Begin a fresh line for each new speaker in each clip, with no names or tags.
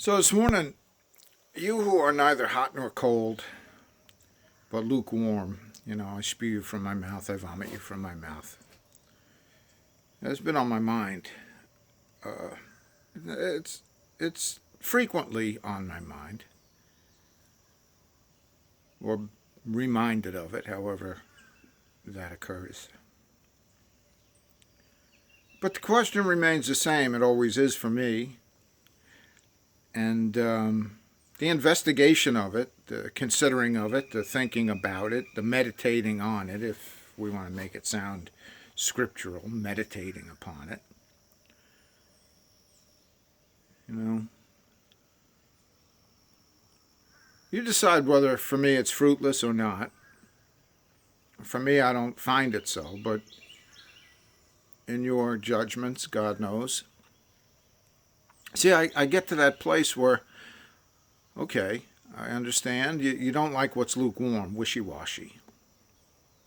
So this morning, you who are neither hot nor cold, but lukewarm, I spew you from my mouth, I vomit you from my mouth. It's been on my mind. Uh, it's frequently on my mind, or reminded of it, however that occurs. But the question remains the same. It always is for me. And the investigation of it, the considering of it, the thinking about it, the meditating on it, if we want to make it sound scriptural, meditating upon it. You decide whether for me it's fruitless or not. For me, I don't find it so, but in your judgments, God knows. See, I get to that place where, okay, I understand. You don't like what's lukewarm, wishy-washy.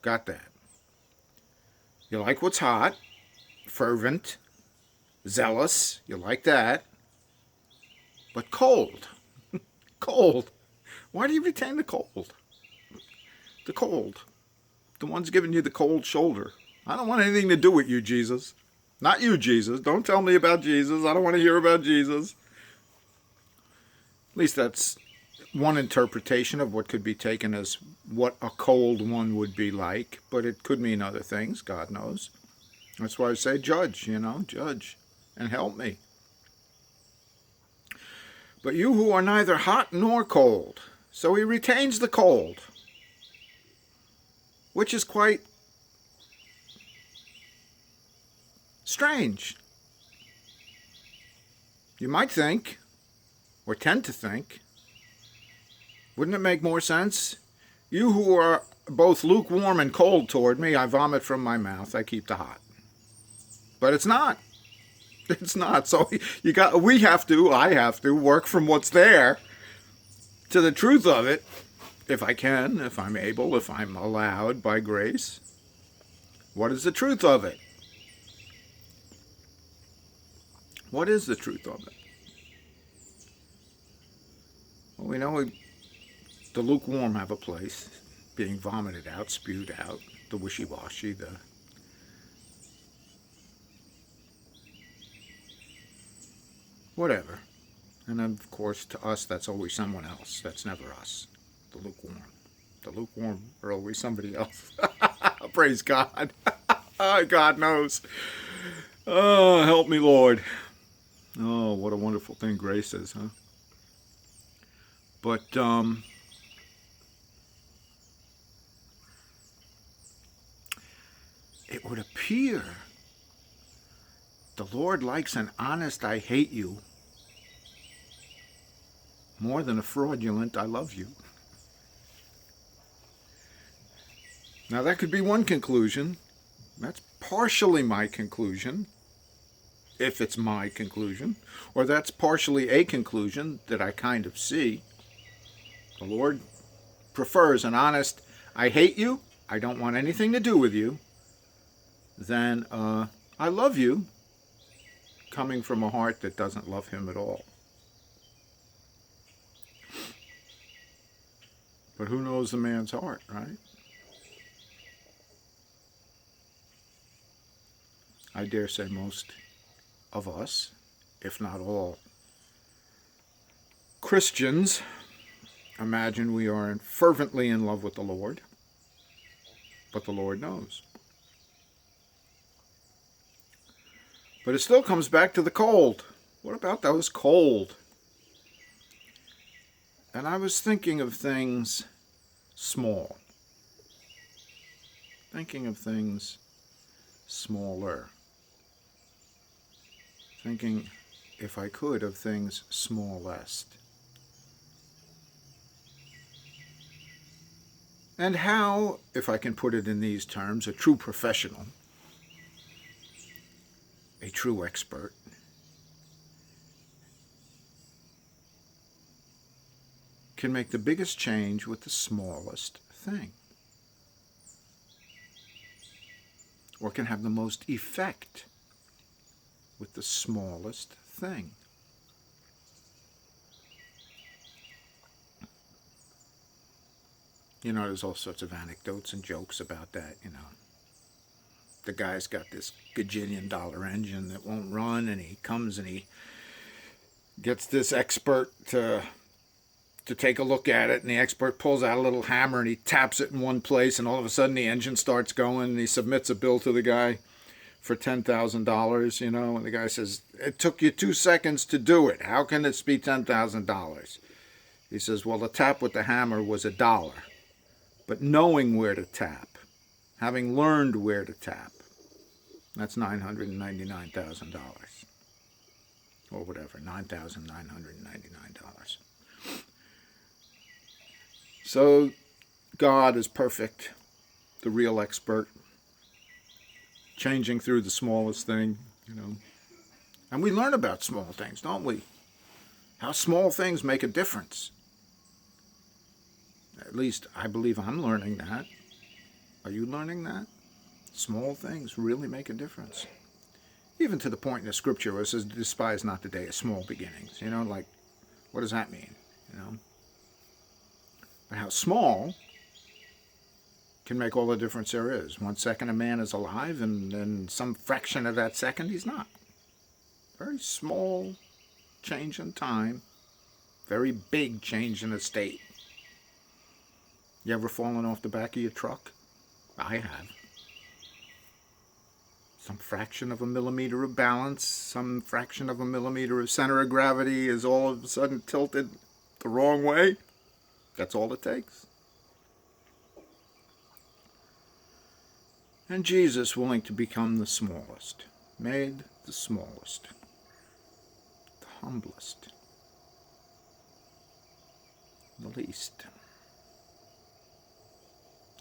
Got that. You like what's hot, fervent, zealous. You like that. But cold. Cold. Why do you retain the cold? The cold. The one's giving you the cold shoulder. I don't want anything to do with you, Jesus. Not you, Jesus. Don't tell me about Jesus. I don't want to hear about Jesus. At least that's one interpretation of what could be taken as what a cold one would be like. But it could mean other things. God knows. That's why I say judge, judge and help me. But you who are neither hot nor cold. So he retains the cold, which is quite strange. You might think, or tend to think, wouldn't it make more sense? You who are both lukewarm and cold toward me, I vomit from my mouth, I keep the hot. But it's not. It's not. So I have to work from what's there to the truth of it, if I can, if I'm able, if I'm allowed by grace. What is the truth of it? What is the truth of it? Well, we know the lukewarm have a place, being vomited out, spewed out, the wishy-washy, the whatever. And of course, to us, that's always someone else. That's never us. The lukewarm. The lukewarm are always somebody else. Praise God. God knows. Oh, help me, Lord. Oh, what a wonderful thing grace is, huh? But, it would appear the Lord likes an honest I hate you more than a fraudulent I love you. Now that could be one conclusion. That's partially my conclusion, if it's my conclusion. Or that's partially a conclusion that I kind of see. The Lord prefers an honest I hate you, I don't want anything to do with you, than I love you, coming from a heart that doesn't love him at all. But who knows the man's heart, right? I dare say most of us, if not all, Christians, imagine we are fervently in love with the Lord, but the Lord knows. But it still comes back to the cold. What about those cold? And I was thinking of things small. Thinking of things smaller. Thinking, if I could, of things smallest. And how, if I can put it in these terms, a true professional, a true expert, can make the biggest change with the smallest thing, or can have the most effect with the smallest thing. There's all sorts of anecdotes and jokes about that. The guy's got this gajillion-dollar engine that won't run, and he comes and he gets this expert to take a look at it, and the expert pulls out a little hammer and he taps it in one place, and all of a sudden the engine starts going, and he submits a bill to the guy for $10,000, and the guy says, it took you 2 seconds to do it. How can this be $10,000? He says, well, the tap with the hammer was $1. But knowing where to tap, having learned where to tap, that's $999,000. Or whatever, $9,999. So God is perfect, the real expert, changing through the smallest thing, And we learn about small things, don't we? How small things make a difference. At least I believe I'm learning that. Are you learning that? Small things really make a difference. Even to the point in the scripture where it says, despise not the day of small beginnings. What does that mean? But how small can make all the difference there is. 1 second a man is alive, and then some fraction of that second he's not. Very small change in time, very big change in the state. You ever fallen off the back of your truck? I have. Some fraction of a millimeter of balance, some fraction of a millimeter of center of gravity is all of a sudden tilted the wrong way. That's all it takes. And Jesus, willing to become the smallest, made the smallest, the humblest, the least.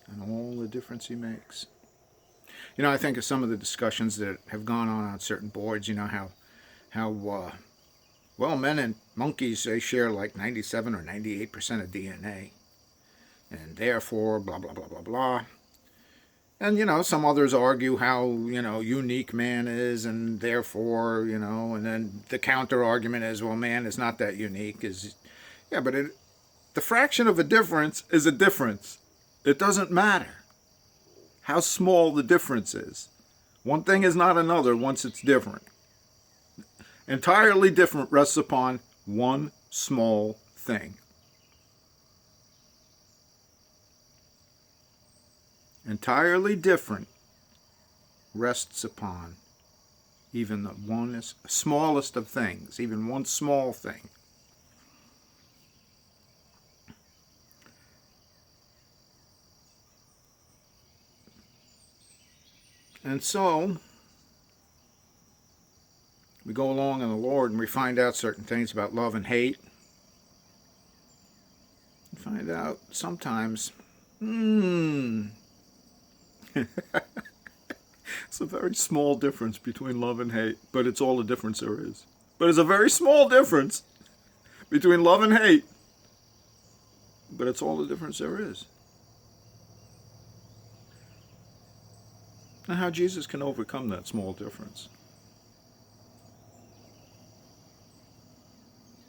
And all the difference he makes. I think of some of the discussions that have gone on certain boards, well, men and monkeys, they share like 97 or 98% of DNA. And therefore, blah, blah, blah, blah, blah. And, some others argue how, unique man is, and therefore, and then the counter argument is, well, man is not that unique. Yeah, but the fraction of a difference is a difference. It doesn't matter how small the difference is. One thing is not another once it's different. Entirely different rests upon one small thing. Entirely different rests upon even the smallest of things, even one small thing. And so, we go along in the Lord and we find out certain things about love and hate. We find out sometimes, it's a very small difference between love and hate, but it's all the difference there is. But it's a very small difference between love and hate, but it's all the difference there is. And how Jesus can overcome that small difference.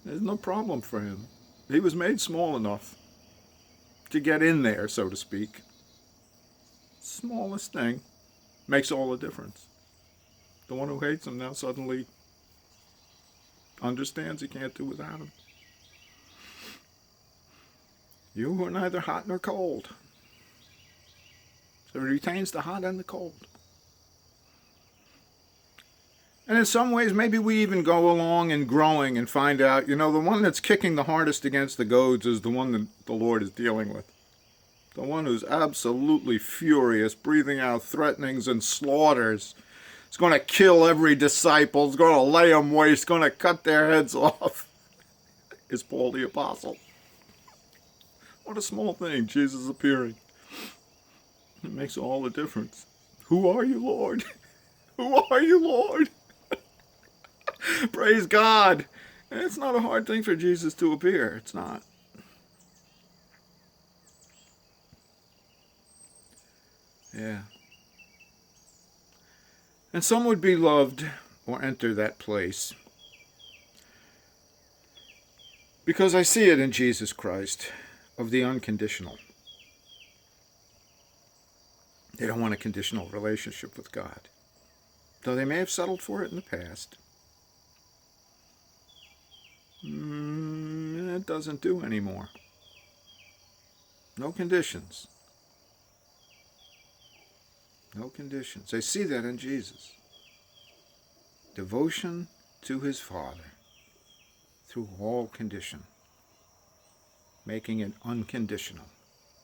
There's no problem for him. He was made small enough to get in there, so to speak. Smallest thing makes all the difference. The one who hates him now suddenly understands he can't do without him. You who are neither hot nor cold. So it retains the hot and the cold. And in some ways, maybe we even go along and growing and find out, the one that's kicking the hardest against the goads is the one that the Lord is dealing with. The one who's absolutely furious, breathing out threatenings and slaughters. It's going to kill every disciple. It's going to lay them waste. It's going to cut their heads off. Is Paul the Apostle. What a small thing, Jesus appearing. It makes all the difference. Who are you, Lord? Who are you, Lord? Praise God. And it's not a hard thing for Jesus to appear. It's not. Yeah. And some would be loved or enter that place because I see it in Jesus Christ of the unconditional. They don't want a conditional relationship with God, though they may have settled for it in the past. It doesn't do anymore. No conditions. No conditions. They see that in Jesus. Devotion to his Father through all condition, making it unconditional,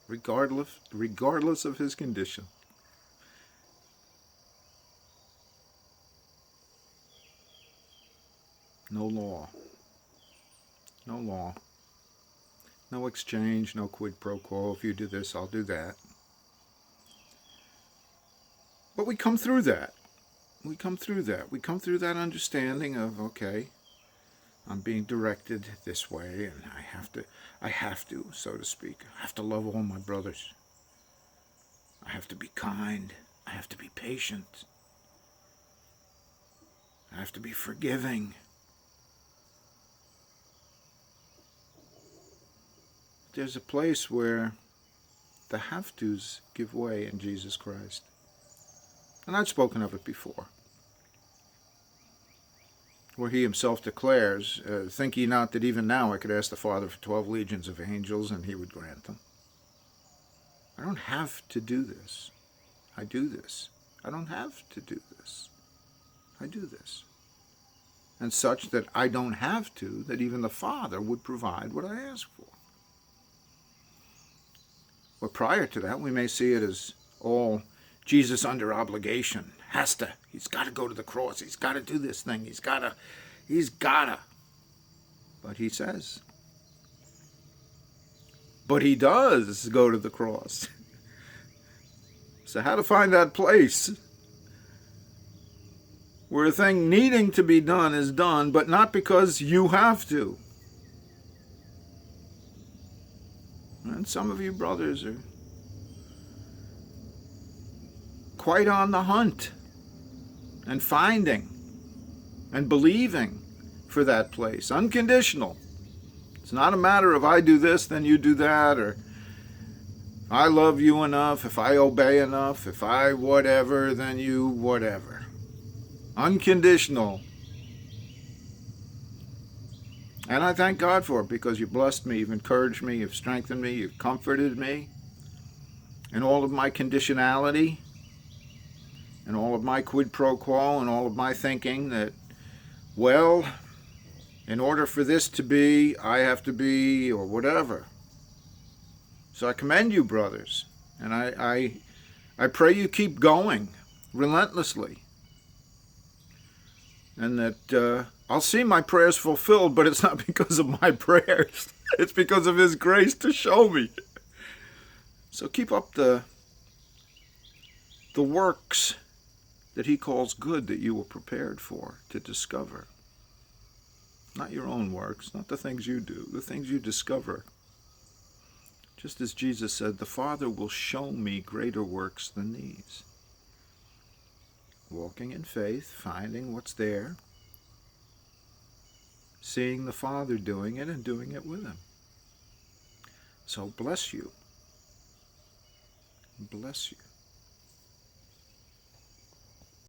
regardless of his condition. No law. No law. No exchange, no quid pro quo. If you do this, I'll do that. But we come through that. We come through that. We come through that understanding of, okay, I'm being directed this way, and I have to, so to speak. I have to love all my brothers. I have to be kind. I have to be patient. I have to be forgiving. There's a place where the have-tos give way in Jesus Christ. And I've spoken of it before, where he himself declares, think ye not that even now I could ask the Father for 12 legions of angels, and he would grant them. I don't have to do this. I do this. I don't have to do this. I do this. And such that I don't have to, that even the Father would provide what I ask for. But prior to that, we may see it as all Jesus under obligation. He's got to go to the cross. He's got to do this thing. He's got to. But he says, but he does go to the cross. So how to find that place where a thing needing to be done is done, but not because you have to. And some of you brothers are quite on the hunt and finding and believing for that place. Unconditional. It's not a matter of I do this, then you do that, or I love you enough, if I obey enough, if I whatever, then you whatever. Unconditional. And I thank God for it, because you've blessed me, you've encouraged me, you've strengthened me, you've comforted me in all of my conditionality and all of my quid pro quo and all of my thinking that, well, in order for this to be, I have to be, or whatever. So I commend you, brothers, and I pray you keep going relentlessly, and that I'll see my prayers fulfilled, but it's not because of my prayers. It's because of his grace to show me. So keep up the works that he calls good, that you were prepared for, to discover. Not your own works, not the things you do, the things you discover. Just as Jesus said, the Father will show me greater works than these. Walking in faith, finding what's there, seeing the Father doing it and doing it with him. So bless you. Bless you.